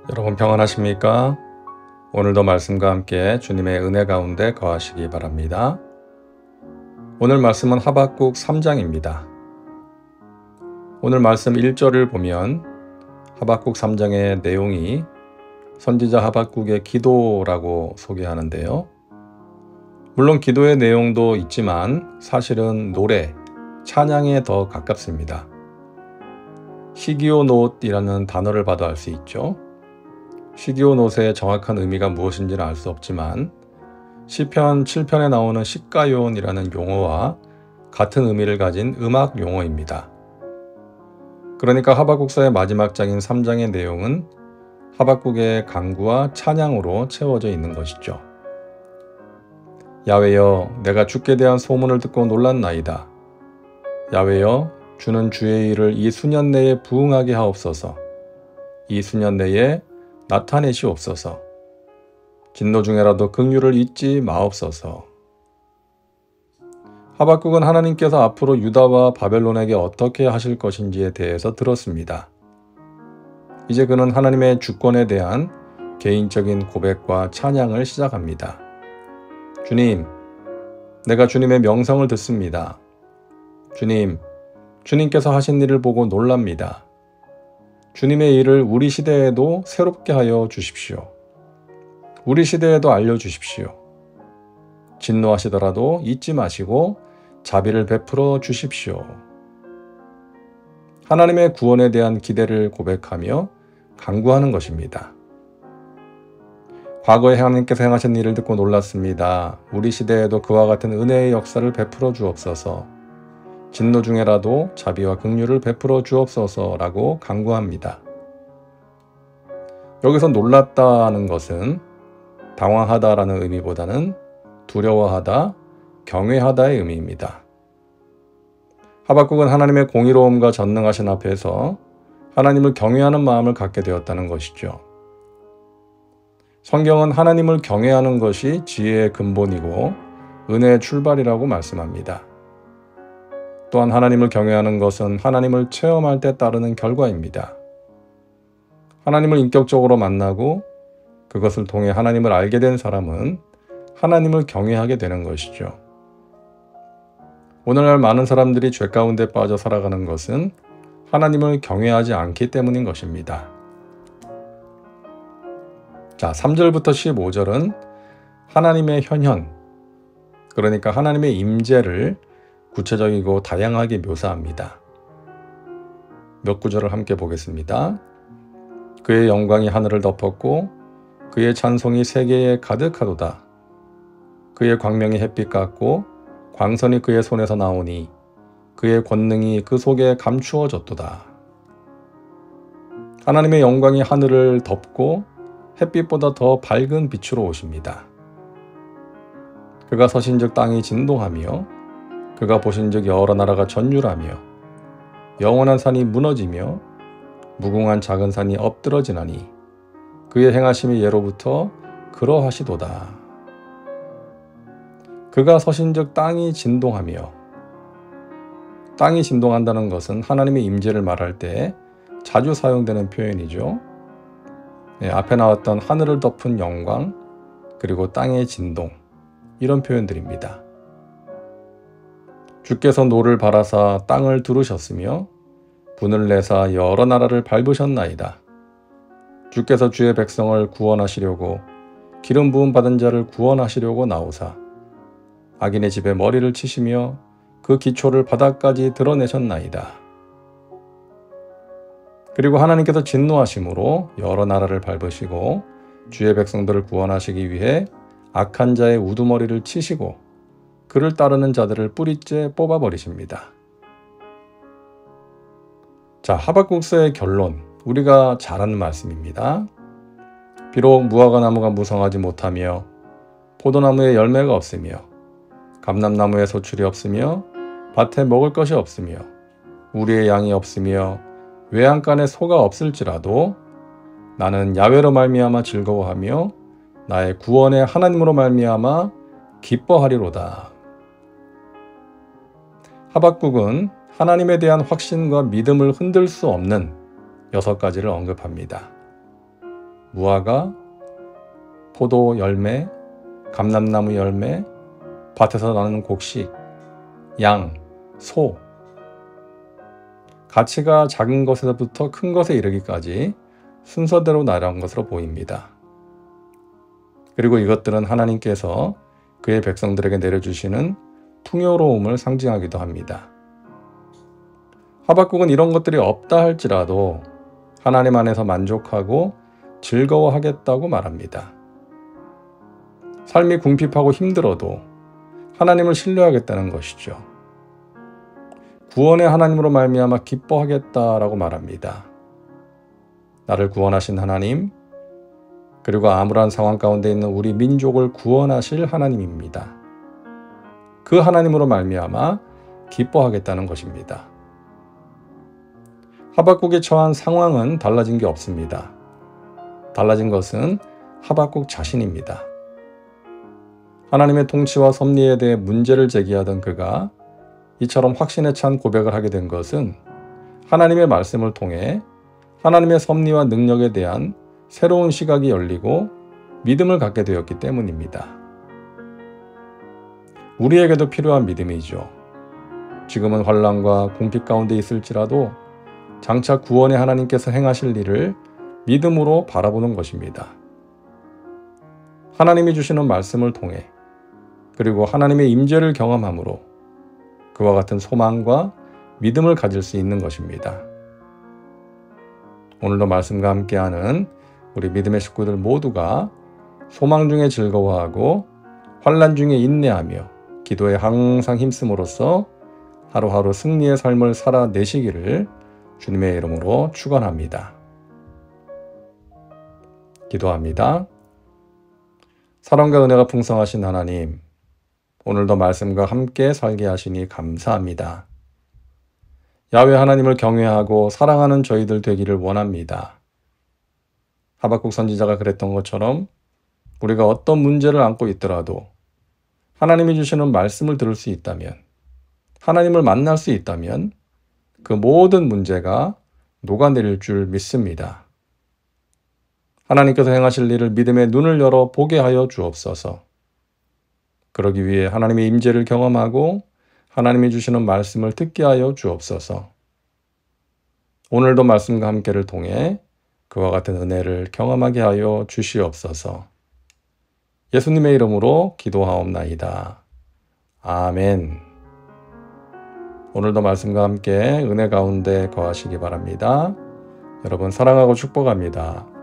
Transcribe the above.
여러분 평안하십니까? 오늘도 말씀과 함께 주님의 은혜 가운데 거하시기 바랍니다. 오늘 말씀은 하박국 3장입니다. 오늘 말씀 1절을 보면 하박국 3장의 내용이 선지자 하박국의 기도라고 소개하는데요. 물론 기도의 내용도 있지만 사실은 노래, 찬양에 더 가깝습니다. 시기오노트이라는 단어를 봐도 알 수 있죠. 시기오노트의 정확한 의미가 무엇인지는 알 수 없지만 시편 7편에 나오는 시가요온이라는 용어와 같은 의미를 가진 음악 용어입니다. 그러니까 하박국서의 마지막 장인 3장의 내용은 하박국의 간구와 찬양으로 채워져 있는 것이죠. 야훼여, 내가 주께 대한 소문을 듣고 놀랐나이다. 야훼여, 주는 주의 일을 이 수년 내에 부응하게 하옵소서. 이 수년 내에 나타내시옵소서. 진노 중에라도 긍휼을 잊지 마옵소서. 하박국은 하나님께서 앞으로 유다와 바벨론에게 어떻게 하실 것인지에 대해서 들었습니다. 이제 그는 하나님의 주권에 대한 개인적인 고백과 찬양을 시작합니다. 주님, 내가 주님의 명성을 듣습니다. 주님, 주님께서 하신 일을 보고 놀랍니다. 주님의 일을 우리 시대에도 새롭게 하여 주십시오. 우리 시대에도 알려주십시오. 진노하시더라도 잊지 마시고 자비를 베풀어 주십시오. 하나님의 구원에 대한 기대를 고백하며 간구하는 것입니다. 과거에 하나님께서 행하신 일을 듣고 놀랐습니다. 우리 시대에도 그와 같은 은혜의 역사를 베풀어 주옵소서. 진노 중에라도 자비와 긍휼을 베풀어 주옵소서라고 간구합니다. 여기서 놀랐다는 것은 당황하다라는 의미보다는 두려워하다, 경외하다의 의미입니다. 하박국은 하나님의 공의로움과 전능하신 앞에서 하나님을 경외하는 마음을 갖게 되었다는 것이죠. 성경은 하나님을 경외하는 것이 지혜의 근본이고 은혜의 출발이라고 말씀합니다. 또한 하나님을 경외하는 것은 하나님을 체험할 때 따르는 결과입니다. 하나님을 인격적으로 만나고 그것을 통해 하나님을 알게 된 사람은 하나님을 경외하게 되는 것이죠. 오늘날 많은 사람들이 죄 가운데 빠져 살아가는 것은 하나님을 경외하지 않기 때문인 것입니다. 자, 3절부터 15절은 하나님의 현현, 그러니까 하나님의 임재를 구체적이고 다양하게 묘사합니다. 몇 구절을 함께 보겠습니다. 그의 영광이 하늘을 덮었고 그의 찬송이 세계에 가득하도다. 그의 광명이 햇빛 같고 광선이 그의 손에서 나오니 그의 권능이 그 속에 감추어졌도다. 하나님의 영광이 하늘을 덮고 햇빛보다 더 밝은 빛으로 오십니다. 그가 서신즉 땅이 진동하며 그가 보신즉 여러 나라가 전율하며 영원한 산이 무너지며 무궁한 작은 산이 엎드러지나니 그의 행하심이 예로부터 그러하시도다. 그가 서신즉 땅이 진동하며, 땅이 진동한다는 것은 하나님의 임재를 말할 때 자주 사용되는 표현이죠. 앞에 나왔던 하늘을 덮은 영광, 그리고 땅의 진동, 이런 표현들입니다. 주께서 노를 바라사 땅을 두르셨으며 분을 내사 여러 나라를 밟으셨나이다. 주께서 주의 백성을 구원하시려고 기름 부음 받은 자를 구원하시려고 나오사 악인의 집에 머리를 치시며 그 기초를 바닥까지 드러내셨나이다. 그리고 하나님께서 진노하심으로 여러 나라를 밟으시고 주의 백성들을 구원하시기 위해 악한 자의 우두머리를 치시고 그를 따르는 자들을 뿌리째 뽑아버리십니다. 자, 하박국서의 결론, 우리가 잘 아는 말씀입니다. 비록 무화과 나무가 무성하지 못하며 포도나무에 열매가 없으며 감람나무에 소출이 없으며 밭에 먹을 것이 없으며 우리의 양이 없으며 외양간에 소가 없을지라도 나는 야훼로 말미암아 즐거워하며 나의 구원의 하나님으로 말미암아 기뻐하리로다. 하박국은 하나님에 대한 확신과 믿음을 흔들 수 없는 6가지를 언급합니다. 무화과, 포도 열매, 감람나무 열매, 밭에서 나는 곡식, 양, 소. 가치가 작은 것에서부터 큰 것에 이르기까지 순서대로 나열한 것으로 보입니다. 그리고 이것들은 하나님께서 그의 백성들에게 내려주시는 풍요로움을 상징하기도 합니다. 하박국은 이런 것들이 없다 할지라도 하나님 안에서 만족하고 즐거워하겠다고 말합니다. 삶이 궁핍하고 힘들어도 하나님을 신뢰하겠다는 것이죠. 구원의 하나님으로 말미암아 기뻐하겠다라고 말합니다. 나를 구원하신 하나님, 그리고 암울한 상황 가운데 있는 우리 민족을 구원하실 하나님입니다. 그 하나님으로 말미암아 기뻐하겠다는 것입니다. 하박국이 처한 상황은 달라진 게 없습니다. 달라진 것은 하박국 자신입니다. 하나님의 통치와 섭리에 대해 문제를 제기하던 그가 이처럼 확신에 찬 고백을 하게 된 것은 하나님의 말씀을 통해 하나님의 섭리와 능력에 대한 새로운 시각이 열리고 믿음을 갖게 되었기 때문입니다. 우리에게도 필요한 믿음이죠. 지금은 환난과 궁핍 가운데 있을지라도 장차 구원의 하나님께서 행하실 일을 믿음으로 바라보는 것입니다. 하나님이 주시는 말씀을 통해 그리고 하나님의 임재를 경험함으로 그와 같은 소망과 믿음을 가질 수 있는 것입니다. 오늘도 말씀과 함께하는 우리 믿음의 식구들 모두가 소망 중에 즐거워하고 환난 중에 인내하며 기도에 항상 힘쓰므로써 하루하루 승리의 삶을 살아내시기를 주님의 이름으로 축원합니다. 기도합니다. 사랑과 은혜가 풍성하신 하나님, 오늘도 말씀과 함께 살게 하시니 감사합니다. 야훼 하나님을 경외하고 사랑하는 저희들 되기를 원합니다. 하박국 선지자가 그랬던 것처럼 우리가 어떤 문제를 안고 있더라도 하나님이 주시는 말씀을 들을 수 있다면, 하나님을 만날 수 있다면 그 모든 문제가 녹아내릴 줄 믿습니다. 하나님께서 행하실 일을 믿음의 눈을 열어 보게 하여 주옵소서. 그러기 위해 하나님의 임재를 경험하고 하나님이 주시는 말씀을 듣게 하여 주옵소서. 오늘도 말씀과 함께를 통해 그와 같은 은혜를 경험하게 하여 주시옵소서. 예수님의 이름으로 기도하옵나이다. 아멘. 오늘도 말씀과 함께 은혜 가운데 거하시기 바랍니다. 여러분 사랑하고 축복합니다.